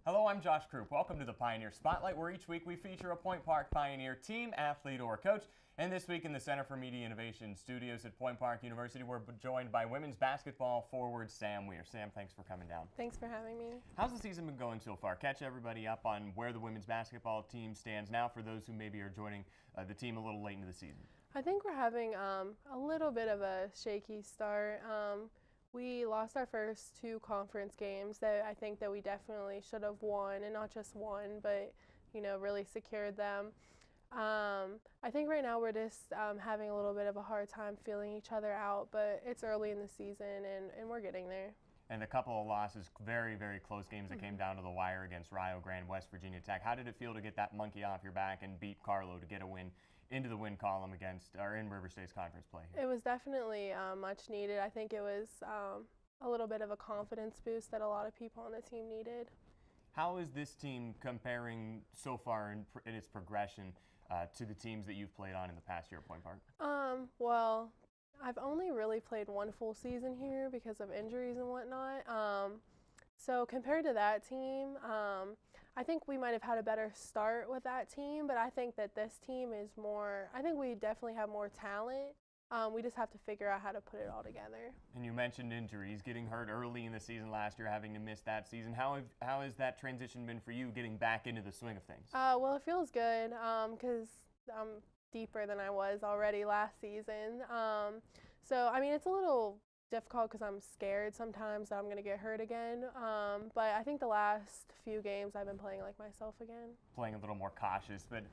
Hello, I'm Josh Krupp. Welcome to the Pioneer Spotlight, where each week we feature a Point Park Pioneer team, athlete, or coach. And this week in the Center for Media Innovation studios at Point Park University, we're joined by women's basketball forward Sam Weir. Sam, thanks for coming down. Thanks for having me. How's the season been going so far? Catch everybody up on where the women's basketball team stands now for those who maybe are joining the team a little late into the season. I think we're having a little bit of a shaky start. We lost our first two conference games that I think that we definitely should have won, and not just won, but really secured them. I think right now we're just having a little bit of a hard time feeling each other out, but it's early in the season and we're getting there. And a couple of losses, very, very close games that came down to the wire against Rio Grande, West Virginia Tech. How did it feel to get that monkey off your back and beat Carlo to get a win into the win column in River State's conference play? It was definitely much needed. I think it was a little bit of a confidence boost that a lot of people on the team needed. How is this team comparing so far in its progression to the teams that you've played on in the past year at Point Park? Well, I've only really played one full season here because of injuries and whatnot. So compared to that team, I think we might have had a better start with that team, but I think that this team is more, I think we definitely have more talent. We just have to figure out how to put it all together. And you mentioned injuries, getting hurt early in the season last year, having to miss that season. How has that transition been for you, getting back into the swing of things? Well, it feels good because I'm deeper than I was already last season. So, I mean, it's a little difficult because I'm scared sometimes that I'm going to get hurt again. But I think the last few games I've been playing like myself again. Playing a little more cautious. But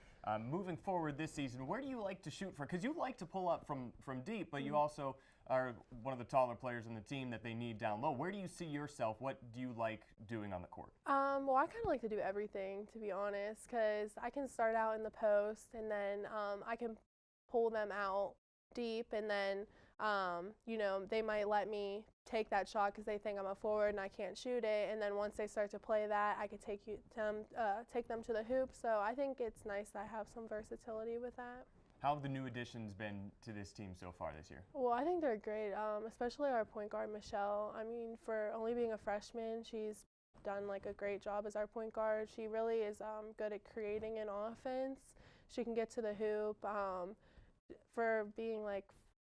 moving forward this season, where do you like to shoot for? Because you like to pull up from deep, but you also are one of the taller players on the team that they need down low. Where do you see yourself? What do you like doing on the court? Well, I kind of like to do everything, to be honest, because I can start out in the post and then I can pull them out deep, and then they might let me take that shot because they think I'm a forward and I can't shoot it. And then once they start to play that, I could take them to the hoop. So I think it's nice that I have some versatility with that. How have the new additions been to this team so far this year? Well, I think they're great, especially our point guard, Michelle. I mean, for only being a freshman, she's done like a great job as our point guard. She really is good at creating an offense. She can get to the hoop. For being like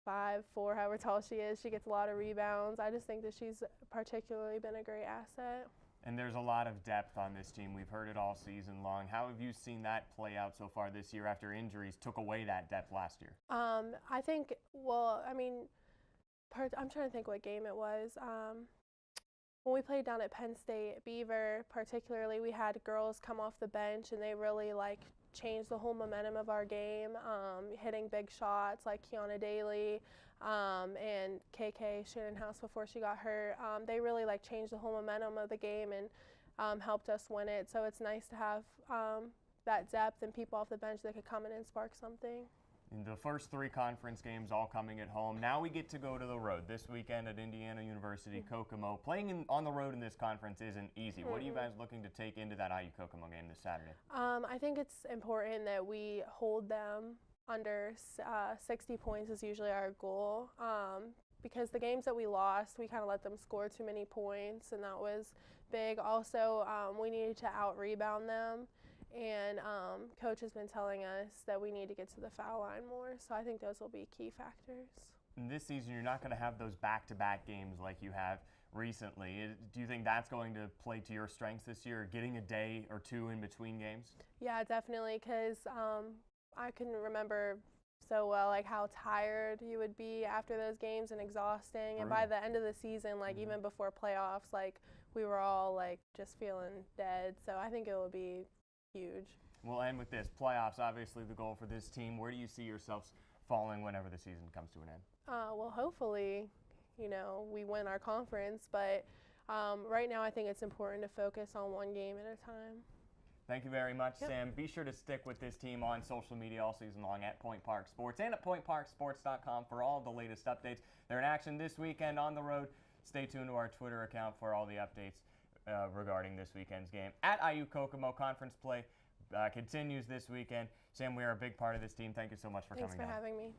5'4", however tall she is, she gets a lot of rebounds. I just think that she's particularly been a great asset. And there's a lot of depth on this team. We've heard it all season long. How have you seen that play out so far this year after injuries took away that depth last year? I think, well, I mean, I'm trying to think what game it was. When we played down at Penn State, Beaver particularly, we had girls come off the bench and they really changed the whole momentum of our game, hitting big shots like Kiana Daly and KK Shannon House before she got hurt. They really changed the whole momentum of the game and helped us win it. So it's nice to have that depth and people off the bench that could come in and spark something. In the first three conference games all coming at home. Now we get to go to the road this weekend at Indiana University, Kokomo. Playing on the road in this conference isn't easy. What are you guys looking to take into that IU Kokomo game this Saturday? I think it's important that we hold them under 60 points is usually our goal. Because the games that we lost, we kind of let them score too many points, and that was big. Also, we needed to out-rebound them. And Coach has been telling us that we need to get to the foul line more, so I think those will be key factors. In this season, you're not going to have those back-to-back games like you have recently. Do you think that's going to play to your strengths this year, getting a day or two in between games? Yeah, definitely, because I can remember so well how tired you would be after those games and exhausting. And by the end of the season, even before playoffs, we were all just feeling dead. So I think it will be huge. We'll end with this. Playoffs, obviously the goal for this team. Where do you see yourselves falling whenever the season comes to an end? Well, hopefully, we win our conference. But right now I think it's important to focus on one game at a time. Thank you very much, Sam. Be sure to stick with this team on social media all season long at Point Park Sports and at pointparksports.com for all the latest updates. They're in action this weekend on the road. Stay tuned to our Twitter account for all the updates regarding this weekend's game. At IU Kokomo, conference play continues this weekend. Sam, we are a big part of this team. Thank you so much for coming down. Thanks for having me.